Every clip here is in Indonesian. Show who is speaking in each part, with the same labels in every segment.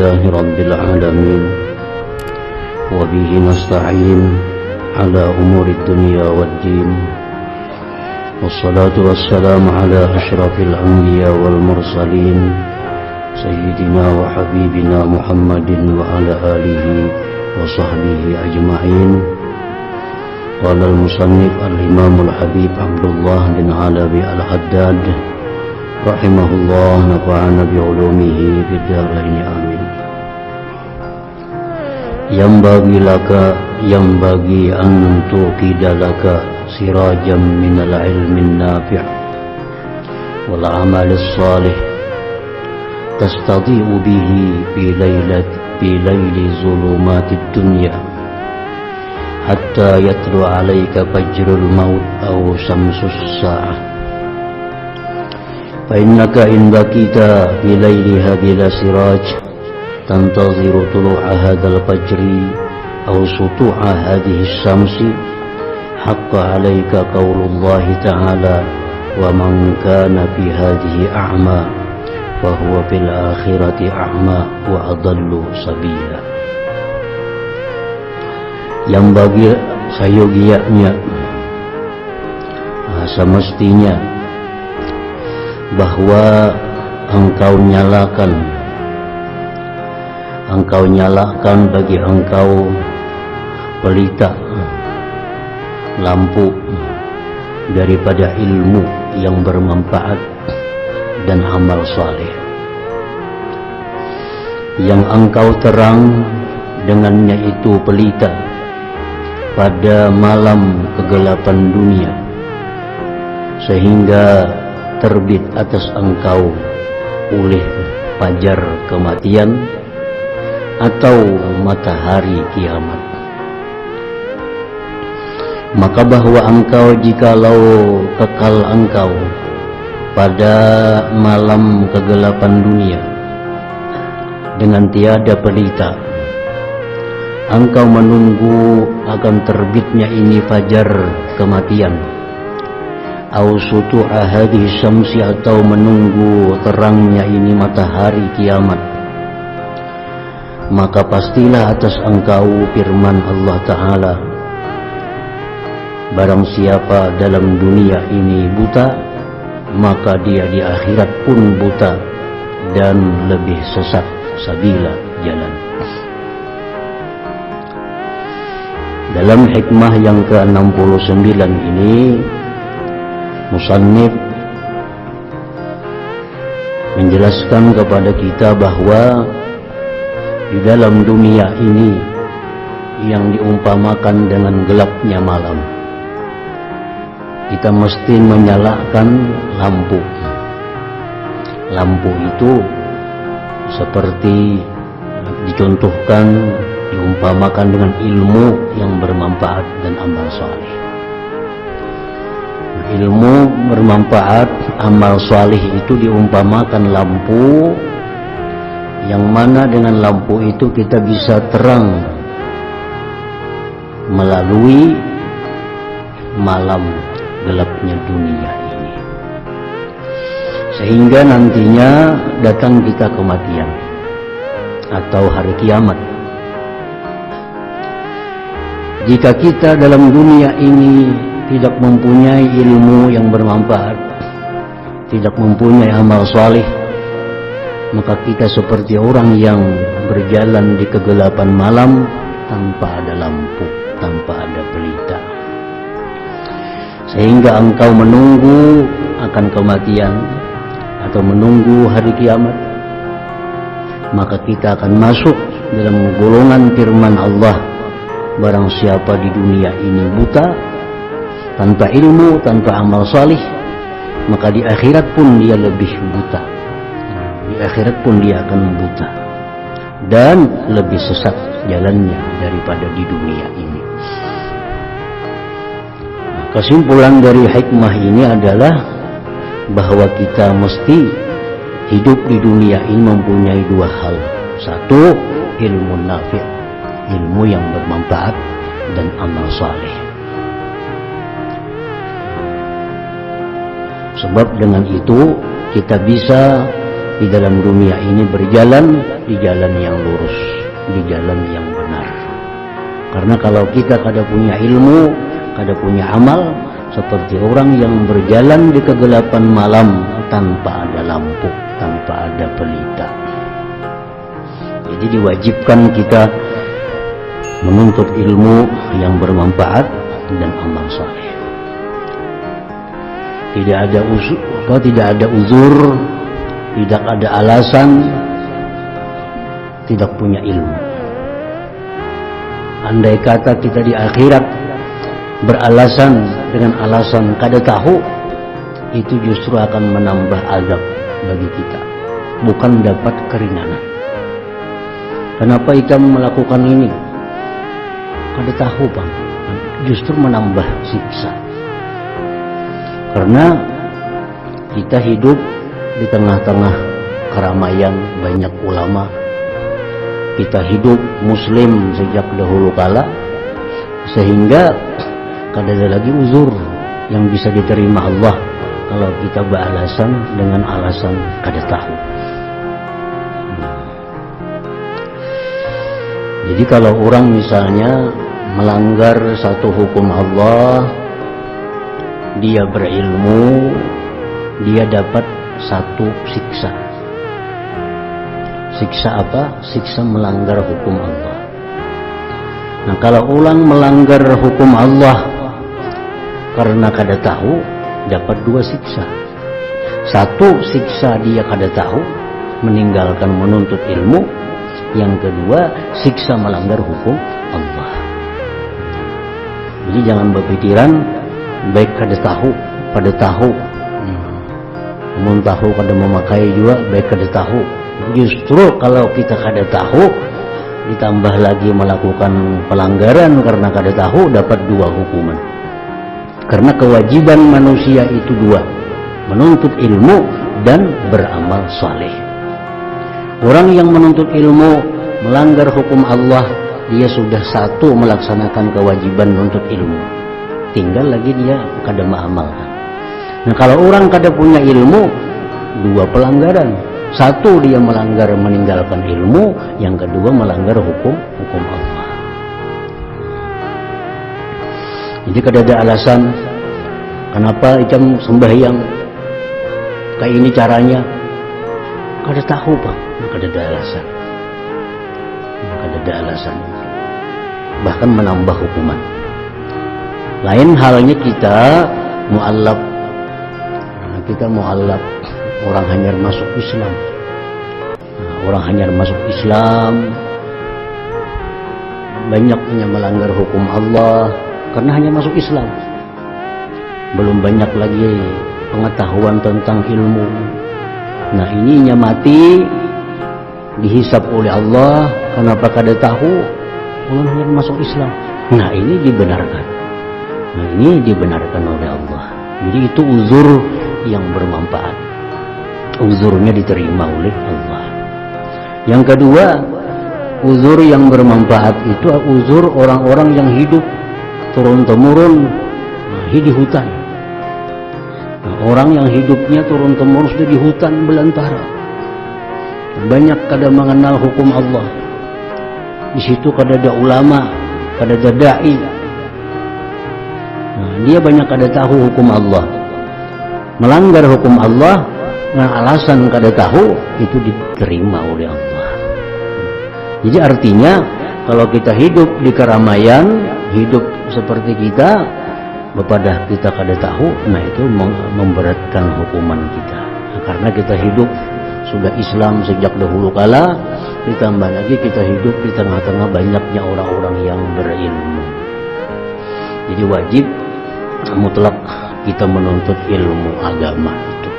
Speaker 1: لله رب العالمين وبه نستعين على أمور الدنيا والدين والصلاة والسلام على أشرف الأنبياء والمرسلين سيدنا وحبيبنا محمد وعلى آله وصحبه أجمعين. قال المصنف الإمام الحبيب عبد الله بن علوي الحداد رحمه الله نفعنا بعلومه في الدارين آمين. ينبغي أن توقد لك سراجا من العلم النافع والعمل الصالح تستضيء به في ليل ظلمات الدنيا حتى يطلع عليك فجر الموت أو شمس الساعة. فإنك إن بقيت في ليلها بلا سراج تنتظر طلوع هذا الفجر أو سطوع هذه الشمس حق عليك قول الله تعالى ومن كان في هذه أعمى فهو في الآخرة أعمى وأضل سبيلا. Yang bagi sayogianya semestinya bahwa engkau nyalakan bagi engkau pelita lampu daripada ilmu yang bermanfaat dan amal saleh yang engkau terang dengannya itu pelita pada malam kegelapan dunia sehingga terbit atas engkau oleh fajar kematian atau matahari kiamat. Maka bahwa engkau jikalau kekal engkau pada malam kegelapan dunia dengan tiada pelita, engkau menunggu akan terbitnya ini fajar kematian, au sutu'a hadhihi syamsi atau menunggu terangnya ini matahari kiamat, maka pastilah atas engkau firman Allah Ta'ala, barang siapa dalam dunia ini buta, maka dia di akhirat pun buta dan lebih sesat sabila jalan. Dalam hikmah yang ke-69 ini musannif menjelaskan kepada kita bahwa di dalam dunia ini yang diumpamakan dengan gelapnya malam, kita mesti menyalakan lampu. Lampu itu seperti dicontohkan, diumpamakan dengan ilmu yang bermanfaat dan amal saleh. Ilmu bermanfaat, amal saleh itu diumpamakan lampu, yang mana dengan lampu itu kita bisa terang melalui malam gelapnya dunia ini, sehingga nantinya datang kita kematian atau hari kiamat. Jika kita dalam dunia ini tidak mempunyai ilmu yang bermanfaat, tidak mempunyai amal saleh, maka kita seperti orang yang berjalan di kegelapan malam tanpa ada lampu, tanpa ada pelita, sehingga engkau menunggu akan kematian atau menunggu hari kiamat. Maka kita akan masuk dalam golongan firman Allah, barang siapa di dunia ini buta, tanpa ilmu, tanpa amal salih, maka di akhirat pun dia lebih buta. Di akhirat pun dia akan buta dan lebih sesat jalannya daripada di dunia ini. Kesimpulan dari hikmah ini adalah bahwa kita mesti hidup di dunia ini mempunyai dua hal. Satu, ilmu nafi', ilmu yang bermanfaat, dan amal saleh. Sebab dengan itu kita bisa di dalam dunia ini berjalan di jalan yang lurus, di jalan yang benar. Karena kalau kita kada punya ilmu, kada punya amal, seperti orang yang berjalan di kegelapan malam tanpa ada lampu, tanpa ada pelita. Jadi diwajibkan kita menuntut ilmu yang bermanfaat dan amal saleh. Tidak ada uzur, tidak ada alasan tidak punya ilmu. Andai kata kita di akhirat beralasan dengan alasan kada tahu, itu justru akan menambah azab bagi kita, bukan dapat keringanan. Kenapa kita melakukan ini? Kada tahu, Bang. Justru menambah siksa. Karena kita hidup di tengah-tengah keramaian banyak ulama. Kita hidup muslim sejak dahulu kala, sehingga kada ada lagi uzur yang bisa diterima Allah kalau kita beralasan dengan alasan kada tahu. Jadi kalau orang misalnya melanggar satu hukum Allah, dia berilmu, dia dapat satu siksa. Siksa apa? Siksa melanggar hukum Allah. Nah, kalau orang melanggar hukum Allah karena kada tahu, dapat dua siksa. Satu, siksa dia kada tahu, meninggalkan menuntut ilmu. Yang kedua, siksa melanggar hukum Allah. Jadi jangan berpikiran baik kada tahu, pada tahu. Mun tahu kada memakai juga baik kada tahu. Justru kalau kita kada tahu, ditambah lagi melakukan pelanggaran karena kada tahu, dapat dua hukuman. Karena kewajiban manusia itu dua, menuntut ilmu dan beramal saleh. Orang yang menuntut ilmu melanggar hukum Allah, dia sudah satu melaksanakan kewajiban menuntut ilmu, tinggal lagi dia kada mengamalkan. Nah, kalau orang kada punya ilmu, dua pelanggaran. Satu, dia melanggar meninggalkan ilmu. Yang kedua, melanggar hukum Allah. Jadi kada ada alasan kenapa ikam sembahyang kayak ini caranya. Kada tahu, Pak. Kada ada alasan. Kada ada alasan. Bahkan menambah hukuman. Lain halnya kita mu'allaf. Kita mu'allaf, orang hanya masuk Islam. Orang hanya masuk Islam, banyaknya melanggar hukum Allah karena hanya masuk Islam. Belum banyak lagi pengetahuan tentang ilmu. Nah, ininya mati dihisap oleh Allah. Kenapa kada tahu? Orang hanya masuk Islam. Nah, ini dibenarkan. Nah, ini dibenarkan oleh Allah. Jadi itu uzur yang bermanfaat. Uzurnya diterima oleh Allah. Yang kedua, uzur yang bermanfaat itu uzur orang-orang yang hidup turun-temurun di hutan. Nah, orang yang hidupnya turun-temurun di hutan belantara, banyak kada mengenal hukum Allah. Di situ kada ada ulama, kada ada dai. Nah, dia banyak kada tahu hukum Allah, melanggar hukum Allah dengan alasan kada tahu, itu diterima oleh Allah. Jadi artinya kalau kita hidup di keramaian, hidup seperti kita, kepada kita kada tahu, nah itu memberatkan hukuman kita. Nah, karena kita hidup sudah Islam sejak dahulu kala, ditambah lagi kita hidup di tengah-tengah banyaknya orang-orang yang berilmu. Jadi wajib mutlak kita menuntut ilmu agama itu.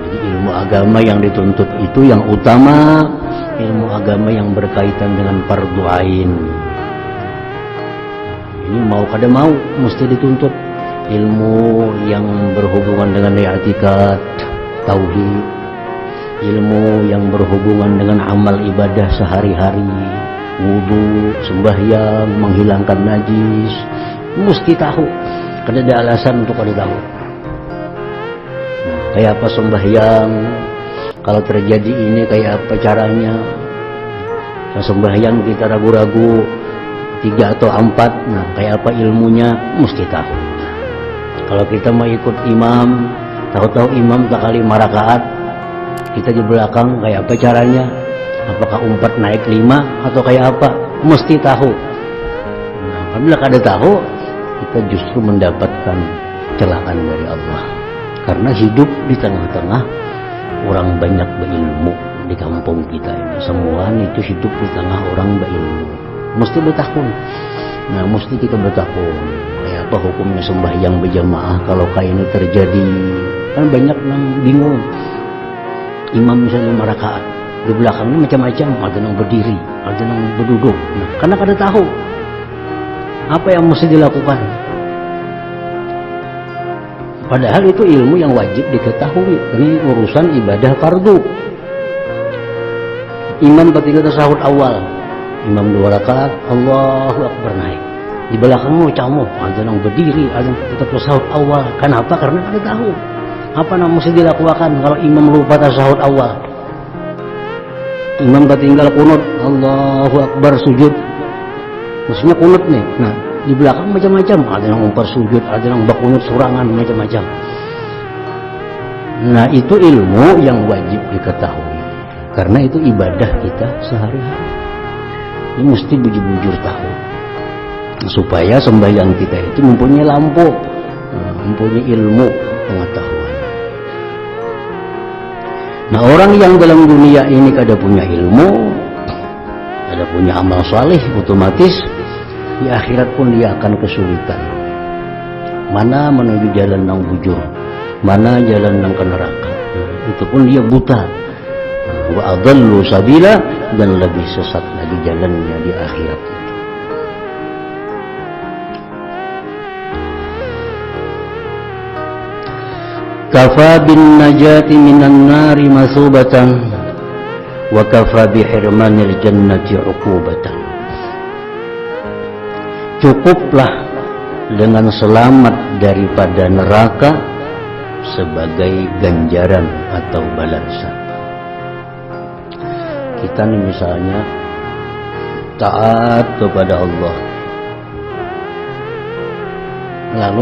Speaker 1: Jadi ilmu agama yang dituntut itu yang utama, ilmu agama yang berkaitan dengan fardu ain. Ini mau kada mau mesti dituntut ilmu yang berhubungan dengan i'tikad, tauhid, ilmu yang berhubungan dengan amal ibadah sehari-hari, wudu, sembahyang, menghilangkan najis, mesti tahu. Kada ada alasan untuk kada tahu. Nah, kayak apa sembahyang, Kalau terjadi ini kayak apa caranya? Sembahyang kita ragu-ragu 3 atau 4, nah kayak apa ilmunya mesti tahu. Kalau kita mau ikut imam, tahu-tahu imam tak kali 5 rakaat, kita di belakang kayak apa caranya? Apakah umpat naik 5 atau kayak apa? Mesti tahu. Nah, apabila kada tahu, kita justru mendapatkan celaan dari Allah. Karena hidup di tengah-tengah orang banyak berilmu di kampung kita ini. Semua itu hidup di tengah orang berilmu. Mesti bertakun. Nah, mesti kita bertakun. Kayak apa hukumnya sembahyang berjamaah kalau kayak ini terjadi? Kan banyak yang bingung. Imam misalnya 5 rakaat, di belakangnya macam-macam, ada yang berdiri, ada yang berduduk. Nah, karena kada tahu apa yang mesti dilakukan. Padahal itu ilmu yang wajib diketahui. Ini urusan ibadah fardu. Imam ketika tasahud awal, imam 2 rakaat, Allahu Akbar naik. Di belakangmu camu, ada yang berdiri, ada yang tetap tasahud awal. Kenapa? Karena kada tahu apa yang mesti dilakukan kalau imam lupa tasahud awal. Imam ketinggal kunut, Allahu Akbar sujud. Maksudnya kunut nih. Nah, di belakang macam-macam, ada yang umpar sujud, ada yang bakunut surangan, macam-macam. Nah, itu ilmu yang wajib diketahui. Karena itu ibadah kita sehari-hari. Ini mesti bujur-bujur tahu. Supaya sembahyang kita itu mempunyai lampu, mempunyai ilmu pengetahuan. Nah, orang yang dalam dunia ini kada punya ilmu, kada punya amal saleh, otomatis di akhirat pun dia akan kesulitan. Mana menuju jalan yang bujur, mana jalan yang ke neraka. Itu pun dia buta. Wa adallu sabila, dan lebih sesat lagi jalannya di akhirat itu. Kafa bin najati minan nari masubatan wa kafa bi hirmanil jannati uqubatan. Cukuplah dengan selamat daripada neraka sebagai ganjaran atau balasan. Kita nih misalnya taat kepada Allah, lalu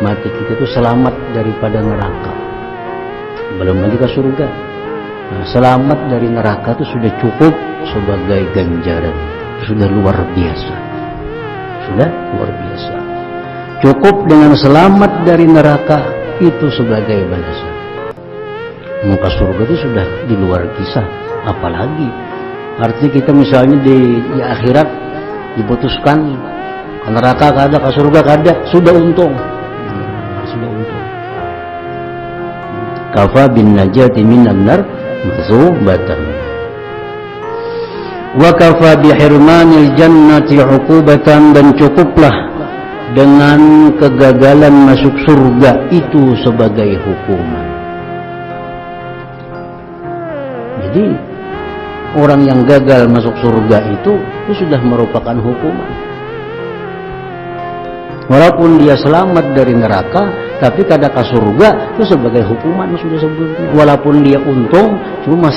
Speaker 1: mati kita itu selamat daripada neraka, belum lagi ke surga. Nah, selamat dari neraka itu sudah cukup sebagai ganjaran, sudah luar biasa, sudah luar biasa. Cukup dengan selamat dari neraka itu sebagai balasan. Muka surga itu sudah di luar kisah, apalagi artinya kita misalnya di akhirat diputuskan ke neraka kada, ke surga kada, sudah untung. Kafa bin najati minan nar masubatan wa kafa bi hirmanil jannati uqubatan, dan cukuplah dengan kegagalan masuk surga itu sebagai hukuman. Jadi orang yang gagal masuk surga itu sudah merupakan hukuman. Walaupun dia selamat dari neraka, tapi kada ke surga itu sebagai hukuman sudah sebelumnya. Walaupun dia untung, cuma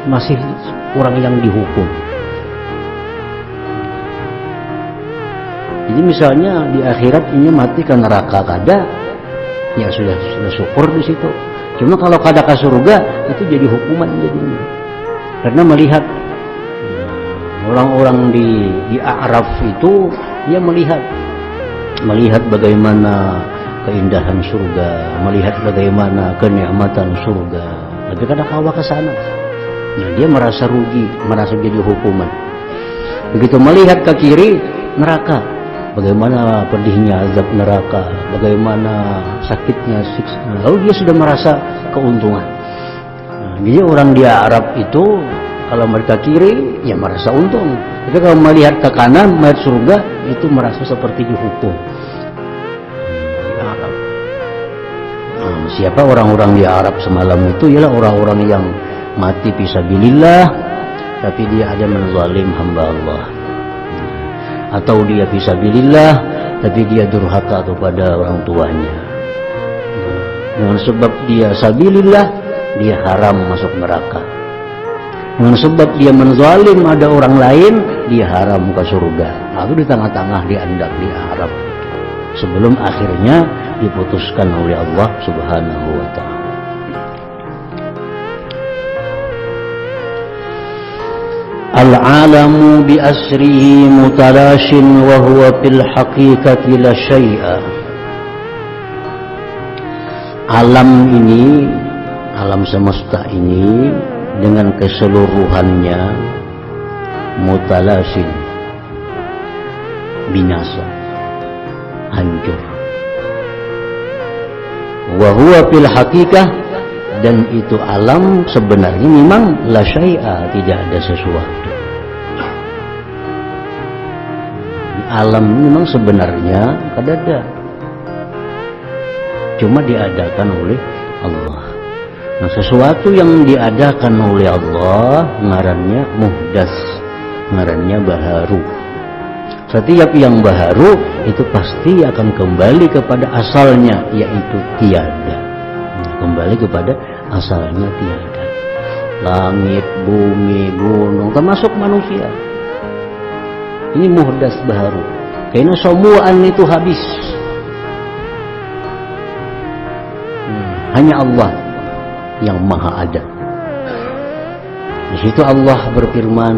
Speaker 1: masih orang yang dihukum. Jadi misalnya di akhirat ini mati ke neraka kada, ya sudah syukur di situ. Cuma kalau kada ke surga itu jadi hukuman jadinya. Karena melihat orang-orang di A'raf itu, dia melihat bagaimana keindahan surga, melihat bagaimana kenikmatan surga, tapi kada kawa ke sana. Nah, dia merasa rugi, merasa jadi hukuman. Begitu melihat ke kiri, neraka, bagaimana pedihnya azab neraka, bagaimana sakitnya siksa. Lalu dia sudah merasa keuntungan. Nah, jadi orang di Arab itu kalau mereka kiri, ya merasa untung. Tapi kalau melihat ke kanan, melihat surga, itu merasa seperti dihukum. Di Arab. Nah, siapa orang-orang di Arab semalam itu? Ialah orang-orang yang mati fisabilillah, tapi dia ada menzalim hamba Allah. Atau dia fisabilillah, tapi dia durhaka kepada orang tuanya. Dengan sebab dia sabilillah, dia haram masuk neraka. Dengan sebab dia menzalim ada orang lain, dia haram ke surga. Lalu di tengah-tengah diandak dia haram. Sebelum akhirnya diputuskan oleh Allah Subhanahu wa ta'ala. Al-alamu bi asrihi mutalashin wa huwa fil haqiqati la syai'a. Alam ini, alam semesta ini dengan keseluruhannya mutalashin, binasa, hancur. Wa huwa fil haqiqah, dan itu alam sebenarnya memang la syai'a, tidak ada sesuatu. Alam memang sebenarnya ada, cuma diadakan oleh Allah. Nah, sesuatu yang diadakan oleh Allah ngarannya muhdas, ngarannya baharu. Setiap yang baharu itu pasti akan kembali kepada asalnya, yaitu tiada. Kembali kepada asalnya tiada. Langit, bumi, gunung, termasuk manusia. Ini muhdas baharu. Karena semuaan itu habis. Hanya Allah yang maha ada. Di situ Allah berfirman,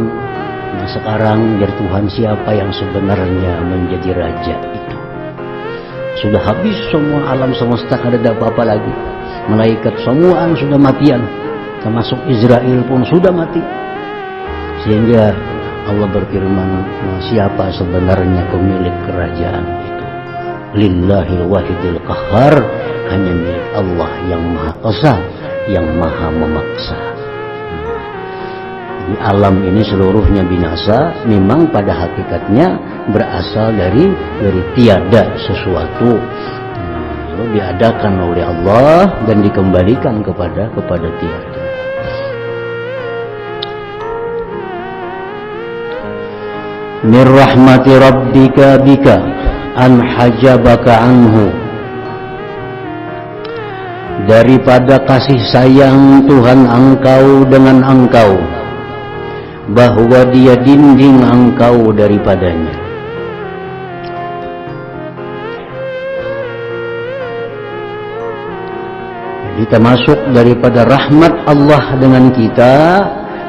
Speaker 1: nah sekarang biar Tuhan siapa yang sebenarnya menjadi raja itu. Sudah habis semua alam semesta, tidak ada apa-apa lagi. Malaikat semuaan sudah matian, termasuk Israel pun sudah mati. Sehingga Allah berfirman, nah, siapa sebenarnya pemilik kerajaan itu? Lillahil wahidil qahhar, hanya milik Allah yang maha esa, yang maha memaksa. Di alam ini seluruhnya binasa, memang pada hakikatnya berasal dari tiada sesuatu. Lalu diadakan oleh Allah dan dikembalikan kepada tiada. Min rahmati rabbika bika an hajabaka anhu, daripada kasih sayang Tuhan engkau dengan engkau, bahwa dia dinding engkau daripadanya. Jadi termasuk daripada rahmat Allah dengan kita,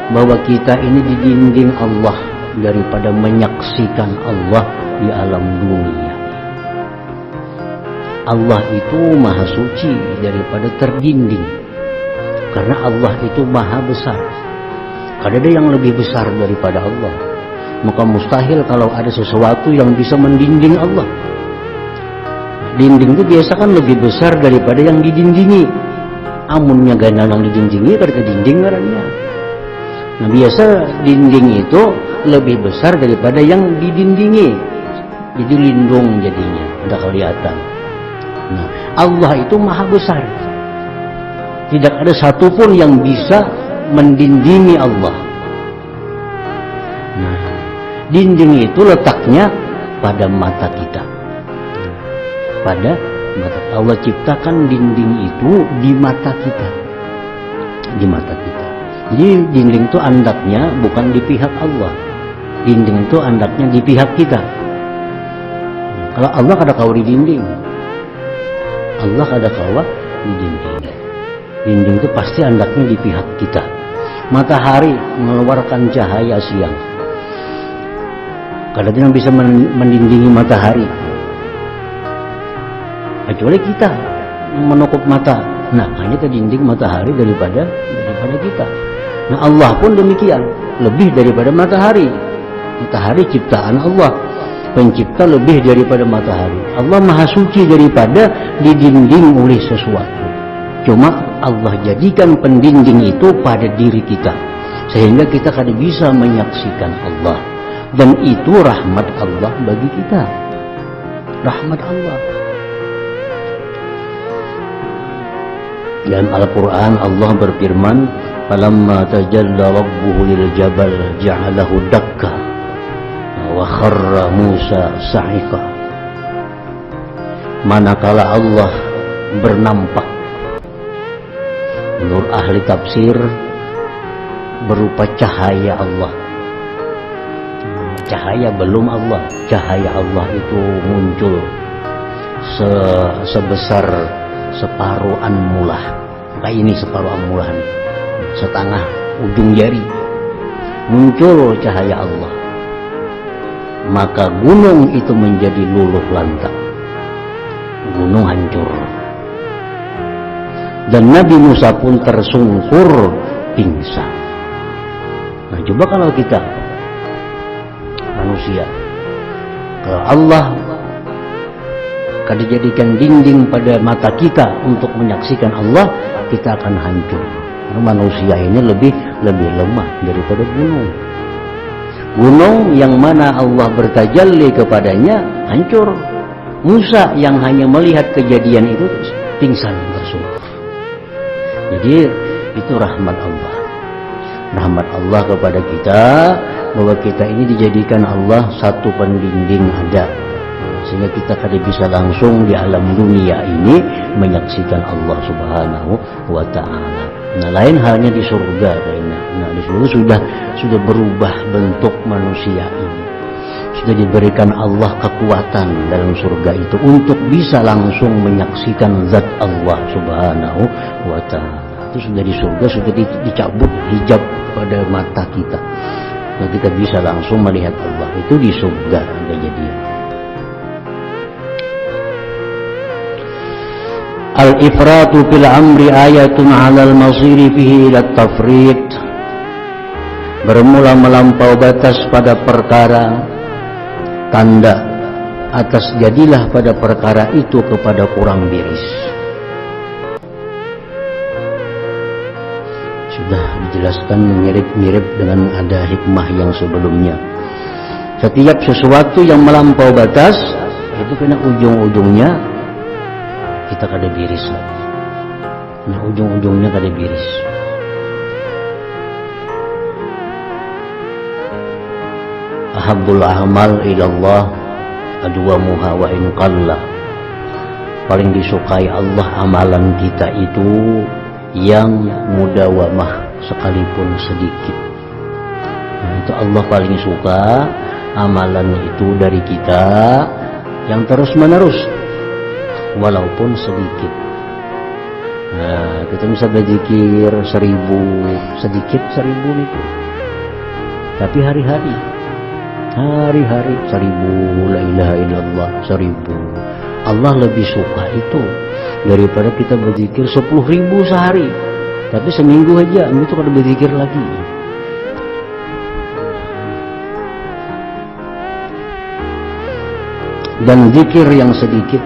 Speaker 1: bahwa kita ini didinding Allah daripada menyaksikan Allah di alam dunia. Allah itu maha suci daripada terdinding, karena Allah itu maha besar. Tidak ada yang lebih besar daripada Allah. Maka mustahil kalau ada sesuatu yang bisa mendinding Allah. Dinding itu biasa kan lebih besar daripada yang didindingi. Amunnya gana yang didindingi karena dinding ngarannya. Nah, biasa dinding itu lebih besar daripada yang didindingi. Jadi lindung jadinya, udah kelihatan. Nah, Allah itu maha besar. Tidak ada satupun yang bisa mendindingi Allah. Nah, dinding itu letaknya pada mata kita. Pada mata. Allah ciptakan dinding itu di mata kita. Di mata kita. Jadi dinding itu andaknya bukan di pihak Allah. Dinding itu andaknya di pihak kita. Kalau Allah kada kau di dinding. Allah kada kau di dinding. Dinding itu pasti andaknya di pihak kita. Matahari mengeluarkan cahaya siang. Kada ada yang bisa mendindingi matahari. Kecuali kita menutup mata. Nah, hanya ke dinding matahari daripada kita. Nah, Allah pun demikian, lebih daripada matahari. Matahari ciptaan Allah, pencipta lebih daripada matahari. Allah maha suci daripada didinding oleh sesuatu. Cuma Allah jadikan pendinding itu pada diri kita, sehingga kita kada bisa menyaksikan Allah. Dan itu rahmat Allah bagi kita. Rahmat Allah. Dalam Al-Quran Allah berfirman, "Falamma tajalla rabbuhu lil jabal ja'alahu dakka wa kharra Musa sa'iqa." Manakala Allah bernampak Menurut ahli tafsir berupa cahaya Allah. Cahaya belum Allah. Cahaya Allah itu muncul sebesar separuh anmulah. Kayak ini separuh anmulah nih, setengah ujung jari. Muncul cahaya Allah, maka gunung itu menjadi luluh lantak. Gunung hancur. Dan Nabi Musa pun tersungkur pingsan. Nah, coba kalau kita manusia, kalau Allah kada jadikan dinding pada mata kita untuk menyaksikan Allah, kita akan hancur. Karena manusia ini lebih lemah daripada gunung. Gunung yang mana Allah bertajalli kepadanya hancur. Musa yang hanya melihat kejadian itu pingsan tersungkur. Jadi itu rahmat Allah. Rahmat Allah kepada kita, bahwa kita ini dijadikan Allah satu pendinding ada, sehingga kita kada bisa langsung di alam dunia ini menyaksikan Allah Subhanahu wa ta'ala. Nah, lain halnya di surga kayaknya. Nah, di surga sudah berubah bentuk manusia ini. Sudah diberikan Allah kekuatan dalam surga itu untuk bisa langsung menyaksikan zat Allah Subhanahu wa ta'ala. Itu sudah di surga, sudah dicabut hijab pada mata kita. Nah, kita bisa langsung melihat Allah. Itu di surga kejadian. Al-ifratu fil amri ayatun 'alal masiri fihi ila tafrid. Bermula melampau batas pada perkara, tanda atas jadilah pada perkara itu kepada kurang biris. Sudah dijelaskan mirip-mirip dengan ada hikmah yang sebelumnya. Setiap sesuatu yang melampau batas itu kena ujung-ujungnya kita kada biris lagi. Nah, ujung-ujungnya kada biris. Ahabbul amal ilallah adwamuha wa in qalla. Paling disukai Allah amalan kita itu yang mudawamah sekalipun sedikit. Nah, itu Allah paling suka amalan itu dari kita yang terus menerus walaupun sedikit. Nah, kita bisa berzikir 1000, sedikit 1000 itu, tapi hari-hari 1000 la ilaha illallah 1000. Allah lebih suka itu daripada kita berzikir 10.000 sehari, tapi seminggu aja itu kada berzikir lagi. Dan zikir yang sedikit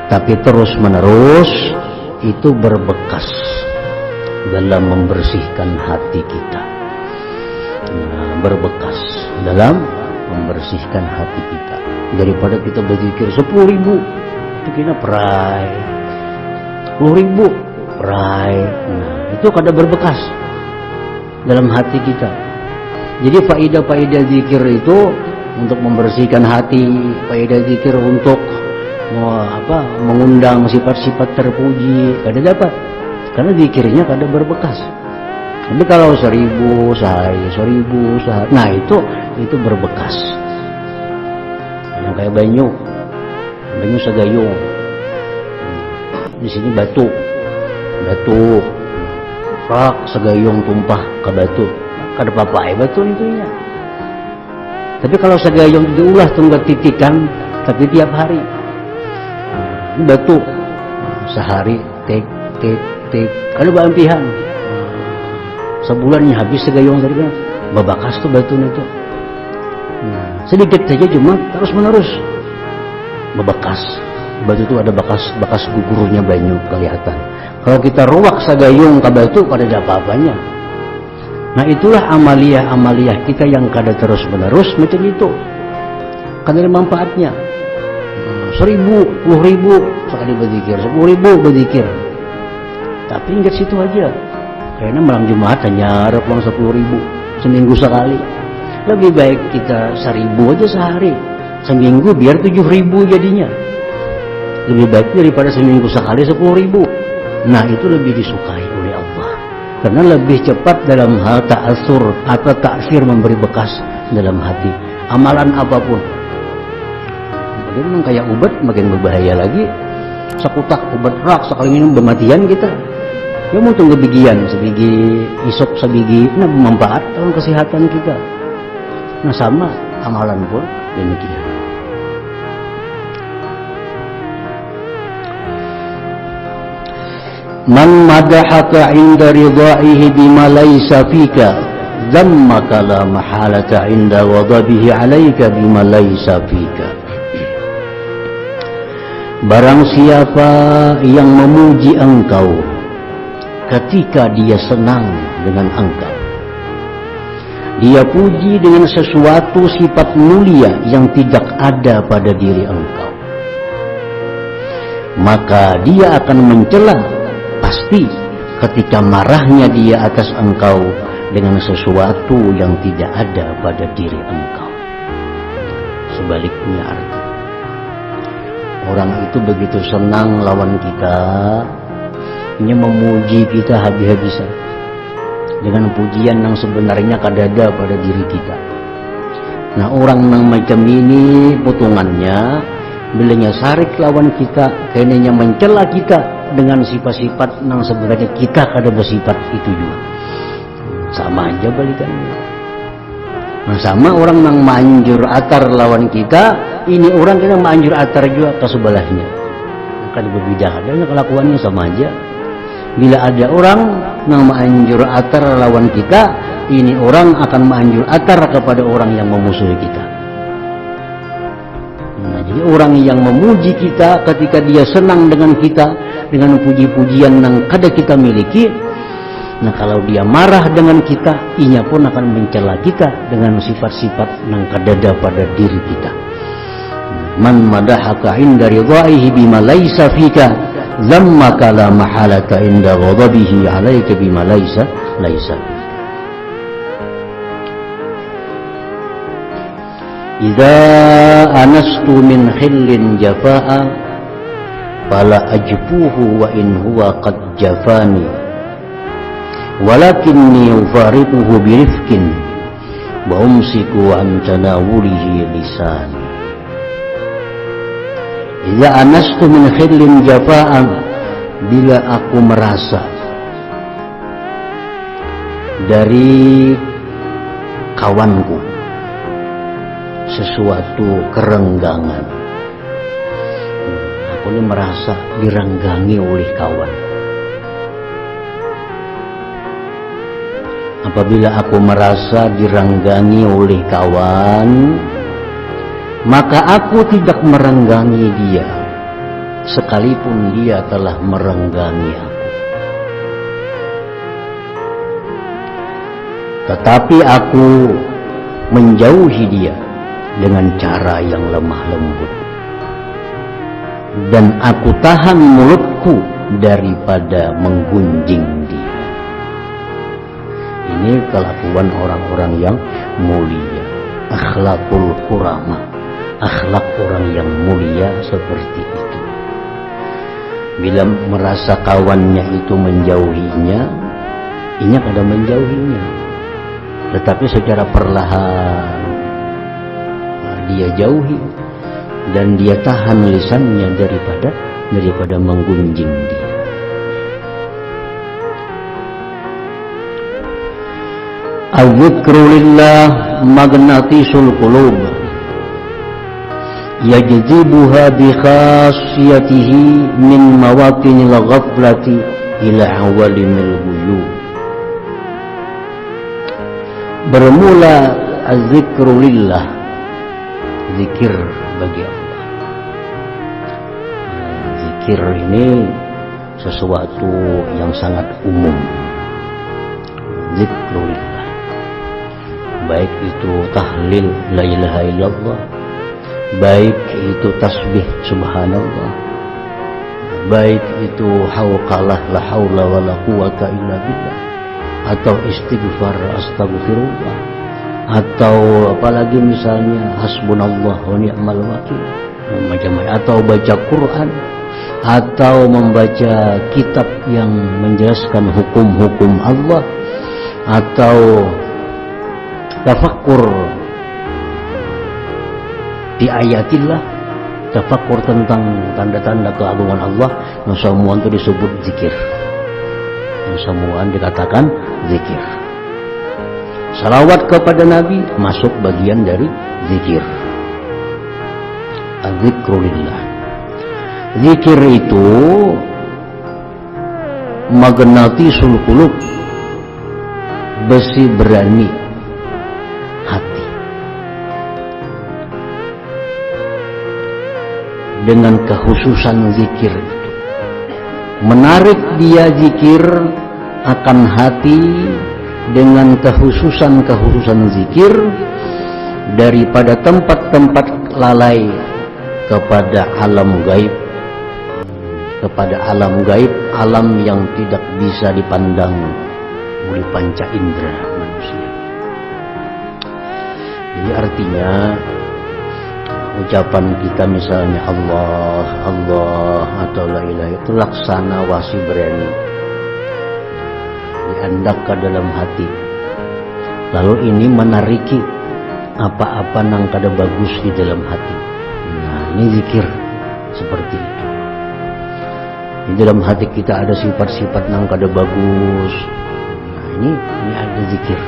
Speaker 1: tapi terus menerus itu berbekas dalam membersihkan hati kita. Nah, berbekas dalam membersihkan hati kita daripada kita berzikir 10.000 itu kita perai, 10.000 perai. Nah, itu kada berbekas dalam hati kita. Jadi faedah-faedah zikir itu untuk membersihkan hati, faedah zikir untuk mengundang sifat-sifat terpuji kada dapat, karena zikirnya kada berbekas. Tapi kalau 1000 sehari, 1000 sehari, nah itu berbekas. Yang kayak banyu segayung, di sini batu, rak segayung tumpah ke batu, kada apa-apa batu itunya. Tapi kalau segayung diulah tunggal titikan, tapi tiap hari. Ini batu sehari tek kalau bampihan sebulannya habis segayung tadi kan babakas tuh batu itu. Sedikit saja cuma terus menerus bebekas. Batu itu ada bekas gugurnya banyu kelihatan. Kalau kita ruak segayung ke batu kada ada apa-apanya. Nah, itulah amaliyah kita yang kada terus menerus macam itu. Kada ada manfaatnya. 1000, 10.000 sekali berzikir, 10.000 berzikir. Tapi ingat situ aja. Karena malam Jumat hanya harap uang 10.000 seminggu sekali. Lebih baik kita 1000 aja sehari, seminggu biar 7.000 jadinya. Lebih baik daripada seminggu sekali 10.000. Nah itu lebih disukai oleh Allah, karena lebih cepat dalam hal ta'asur atau taksir, memberi bekas dalam hati. Amalan apapun, makin memang kayak obat makin berbahaya lagi. Sakutak obat rak sekali minum bermatian kita. Ya mau tunggu bigian sebiji isop sebiji, nah bermanfaat dalam kesehatan kita. Nah sama amalan pun demikian. Man madahaka inda ridaihi bima laysa fika, dhammaka la mahalata inda ghadabihi alaika bima laysa fika. Barang siapa yang memuji engkau ketika dia senang dengan engkau, dia puji dengan sesuatu sifat mulia yang tidak ada pada diri engkau, maka dia akan mencela pasti ketika marahnya dia atas engkau dengan sesuatu yang tidak ada pada diri engkau. Sebaliknya arti, orang itu begitu senang lawan kita, ini memuji kita habis-habisan dengan pujian yang sebenarnya kadada pada diri kita. Nah orang yang macam ini potongannya bilanya sarik lawan kita, kayaknya mencela kita dengan sifat-sifat yang sebenarnya kita kada bersifat itu juga. Sama aja balikannya. Nah sama orang yang manjur atar lawan kita, ini orang kita manjur atar juga ke sebelahnya. Kada berbeda, adanya kelakuannya sama aja. Bila ada orang yang manjur atar lawan kita, ini orang akan manjur atar kepada orang yang memusuhi kita. Nah, jadi orang yang memuji kita ketika dia senang dengan kita, dengan puji-pujian yang kada kita miliki, nah kalau dia marah dengan kita, inya pun akan mencela kita dengan sifat-sifat yang kadada pada diri kita. Man madahaka inda ridaihi bima laysa fika, dhammaka la mahalata inda ghadabihi alaika bima laysa fika. Idza anastu min khillin jafaa fala ajfuhu wa in huwa qad jafani walakinni ufariquhu birifkin wa umsiku an tanawulihi lisani. Idza anastu min khillin jafaa, bila aku merasa dari kawanku sesuatu kerenggangan, aku ini merasa direnggangi oleh kawan. Apabila aku merasa direnggangi oleh kawan, maka aku tidak merenggangi dia sekalipun dia telah merenggangi aku, tetapi aku menjauhi dia dengan cara yang lemah lembut, dan aku tahan mulutku daripada menggunjing dia. Ini kelakuan orang-orang yang mulia, akhlakul kurama, akhlak orang yang mulia seperti itu. Bila merasa kawannya itu menjauhinya, inya kada menjauhinya, tetapi secara perlahan dia jauhi dan dia tahan lisannya daripada menggunjing dia. Al-dzikru lillah magnatisul qulub yajzibuha bi khassiyatihi min mawatinil ghaflati ila awalimil ghuyub. Bermula az-dzikru lillah, zikir bagi Allah. Zikir ini sesuatu yang sangat umum. Zikrulillah, baik itu tahlil la ilaha illallah, baik itu tasbih subhanallah, baik itu hauqalah la haula wala quwata illa billah, atau istighfar astaghfirullah, atau apalagi misalnya hasbunallah wa ni'mal wakil, macam-macam, atau baca Quran, atau membaca kitab yang menjelaskan hukum-hukum Allah, atau tafakkur di ayatillah, tafakkur tentang tanda-tanda keagungan Allah, semua itu disebut zikir. Semua dikatakan zikir. Salawat kepada Nabi masuk bagian dari zikir. Az-zikrulillah. Zikir itu magnatisul qulub, besi berani hati. Dengan kekhususan zikir itu menarik dia zikir akan hati, dengan kekhususan zikir daripada tempat-tempat lalai kepada alam gaib, alam yang tidak bisa dipandang oleh panca indera manusia. Jadi artinya ucapan kita misalnya Allah, Allah atau la ilaha itu laksana wasi berani diandak ke dalam hati. Lalu ini menariki apa-apa nang kada bagus di dalam hati. Nah, ini zikir seperti itu. Di dalam hati kita ada sifat-sifat nang kada bagus. Nah, ini ada zikir.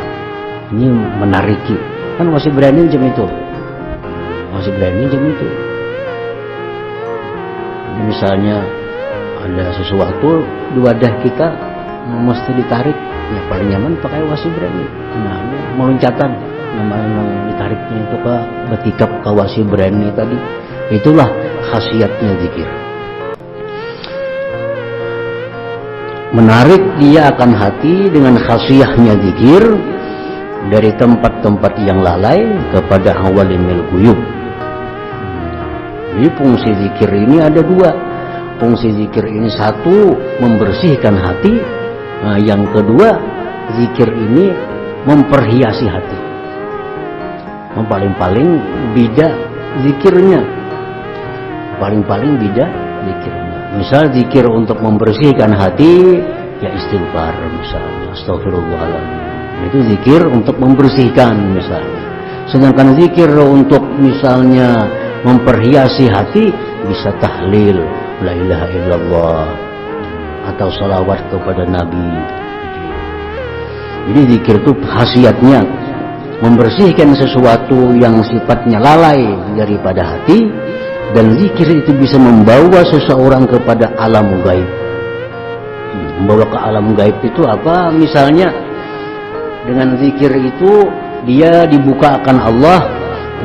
Speaker 1: Ini menariki. Kan wasi berani macam itu. Masih berani jam itu. Misalnya ada sesuatu di wadah kita mesti ditarik, ya paling nyaman pakai wasi berani. Nah, ini meloncatan, namanya ditariknya itu ke bertikap ke wasi berani tadi. Itulah khasiatnya zikir. Menarik dia akan hati dengan khasiatnya zikir dari tempat-tempat yang lalai kepada awalimil guyub. Jadi fungsi zikir ini ada dua. Fungsi zikir ini satu, membersihkan hati. Nah, yang kedua, zikir ini memperhiasi hati. Paling-paling beda zikirnya. Paling-paling beda zikirnya. Misal zikir untuk membersihkan hati, ya istighfar misalnya. Astagfirullahaladzim. Itu zikir untuk membersihkan misalnya. Sedangkan zikir untuk misalnya memperhiasi hati bisa tahlil la ilaha illallah atau salawat kepada Nabi. Jadi zikir itu khasiatnya membersihkan sesuatu yang sifatnya lalai daripada hati, dan zikir itu bisa membawa seseorang kepada alam gaib. Membawa ke alam gaib itu apa? Misalnya dengan zikir itu dia dibukakan Allah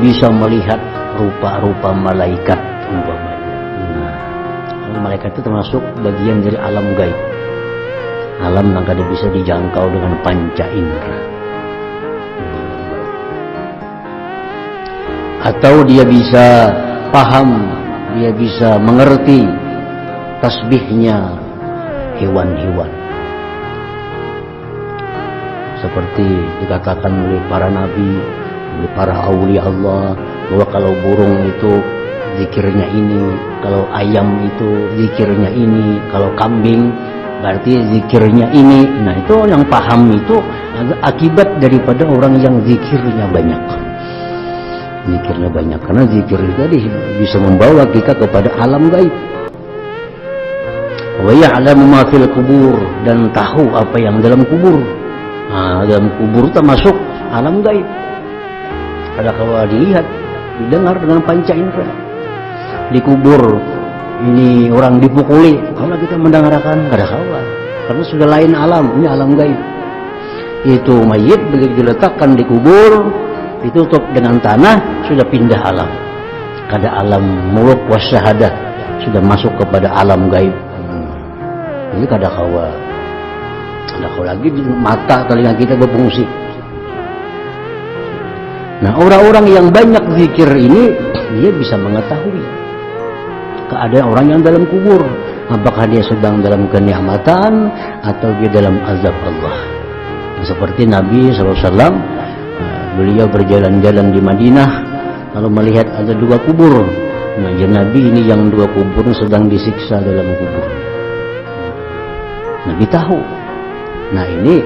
Speaker 1: bisa melihat rupa-rupa malaikat umpamanya. Nah, malaikat itu termasuk bagian dari alam gaib. Alam yang kada bisa dijangkau dengan panca indera. Atau dia bisa paham, dia bisa mengerti tasbihnya hewan-hewan. Seperti dikatakan oleh para nabi, oleh para aulia Allah, bahwa kalau burung itu zikirnya ini, kalau ayam itu zikirnya ini, kalau kambing berarti zikirnya ini. Nah, itu yang paham itu akibat daripada orang yang zikirnya banyak. Zikirnya banyak, karena zikir itu tadi bisa membawa kita kepada alam gaib. Wa ya'lamu ma fil qubur, dan tahu apa yang dalam kubur. Nah, dalam kubur termasuk alam gaib. Ada kalau dilihat, didengar dengan panca indera. Di kubur ini orang dipukuli, kalau kita mendengarkan kada kawa, karena sudah lain alam, ini alam gaib. Itu mayit begitu diletakkan di kubur, ditutup dengan tanah, sudah pindah alam. Kada alam muluk wasyahadah, sudah masuk kepada alam gaib. Ini kada kawa. Kada kawa lagi mata telinga kita berfungsi. Nah, orang-orang yang banyak zikir ini, dia bisa mengetahui keadaan orang yang dalam kubur, apakah dia sedang dalam kenikmatan atau dia dalam azab Allah. Seperti Nabi SAW, beliau berjalan-jalan di Madinah, lalu melihat ada dua kubur. Nah, Nabi ini yang 2 kubur sedang disiksa dalam kubur. Nabi tahu. Nah, ini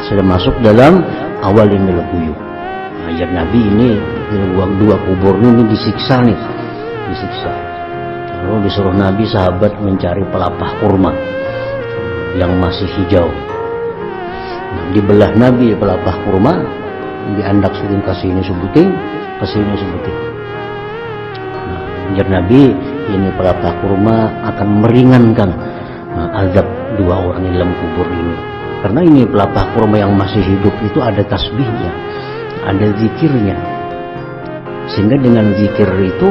Speaker 1: sudah masuk dalam awalimil ghuyub. Nah, Nabi ini 2 kubur ini disiksa nih, disiksa. Lalu disuruh Nabi sahabat mencari pelapah kurma yang masih hijau. Nah, dibelah Nabi pelapah kurma, diandak suruh kasih ini sebuting, kasih ini sebuting. Nah, Nabi ini pelapah kurma akan meringankan azab 2 orang di dalam kubur ini. Karena ini pelapah kurma yang masih hidup itu ada tasbihnya, ada zikirnya. Sehingga dengan zikir itu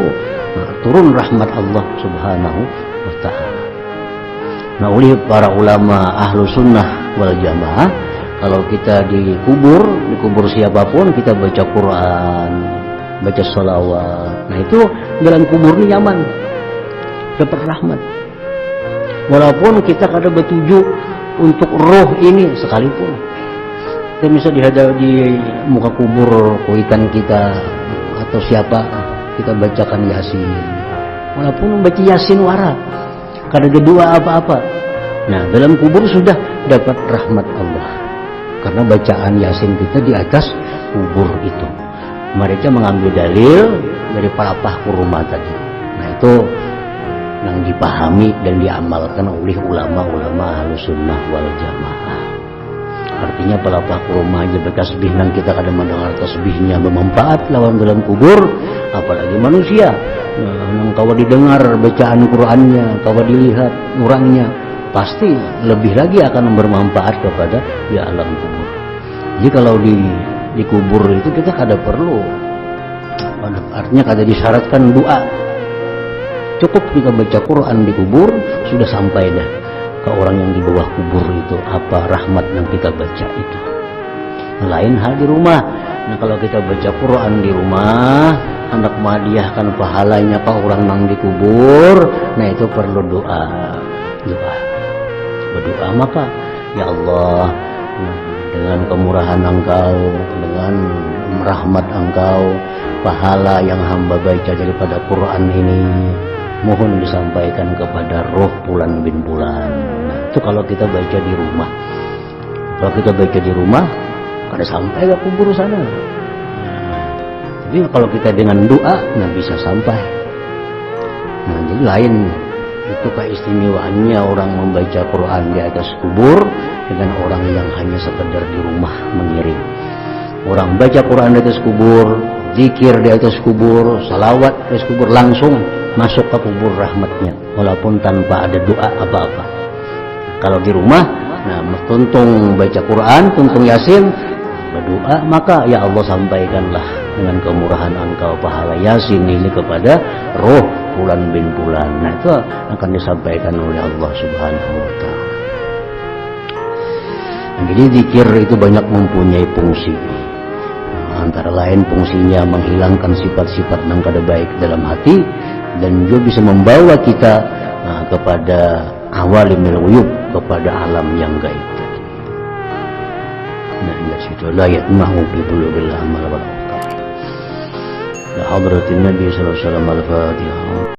Speaker 1: turun rahmat Allah Subhanahu wa ta'ala. Nah, oleh para ulama ahlu sunnah wal jamaah, kalau kita dikubur siapapun, kita baca Quran, baca sholawat. Nah, itu dalam kubur ini nyaman, dapat rahmat. Walaupun kita kada bertuju untuk roh ini sekalipun, kita bisa dihadap di muka kubur kuitan kita atau siapa, kita bacakan Yasin. Walaupun baca Yasin wara, kada ada doa apa-apa. Nah, dalam kubur sudah dapat rahmat Allah. Karena bacaan Yasin kita di atas kubur itu. Mereka mengambil dalil dari pelapah kurma tadi. Nah, itu yang dipahami dan diamalkan oleh ulama-ulama Ahlussunnah wal Jamaah. Artinya pelapah kurma aja bertasbih, nang kita kadang mendengar tasbihnya bermanfaat lawan dalam kubur, apalagi manusia. Nang kawa didengar bacaan Qur'annya, kawa dilihat orangnya, pasti lebih lagi akan bermanfaat kepada di alam kubur. Jadi kalau di kubur itu kita kada perlu, artinya kada disyaratkan doa. Cukup kita baca Quran di kubur, sudah sampai dah ke orang yang di bawah kubur itu apa rahmat yang kita baca itu. Lain hal di rumah. Nah, kalau kita baca Quran di rumah, hendak menghadiahkan pahalanya ke orang yang di kubur, nah itu perlu doa. Berdoa, maka ya Allah, dengan kemurahan Engkau, dengan rahmat Engkau, pahala yang hamba baca daripada Quran ini mohon disampaikan kepada roh Fulan bin Fulan. Nah, itu kalau kita baca di rumah. Kalau kita baca di rumah, kada sampai ke kubur sana. Nah, tapi kalau kita dengan doa, nah bisa sampai. Nah, jadi lain itu keistimewaannya orang membaca Quran di atas kubur dengan orang yang hanya sekedar di rumah mengiring. Orang baca Quran di atas kubur, zikir di atas kubur, salawat di atas kubur, langsung masuk ke kubur rahmatnya, walaupun tanpa ada doa apa-apa. Kalau di rumah, nah tuntung baca Quran, tuntung Yasin, berdoa, maka ya Allah sampaikanlah dengan kemurahan Engkau pahala Yasin ini kepada roh Fulan bin Fulan. Nah, itu akan disampaikan oleh Allah Subhanahu wa ta'ala. Nah, jadi zikir itu banyak mempunyai fungsi. Antara lain fungsinya menghilangkan sifat-sifat yang kada baik dalam hati, dan juga bisa membawa kita kepada awalimil ghuyub, kepada alam yang gaib tadi. Nah, dari situ la yatma'u bi bulughil amal wal afkar. Ya hadratin Nabi sallallahu alaihi wasallam al-Fatihah.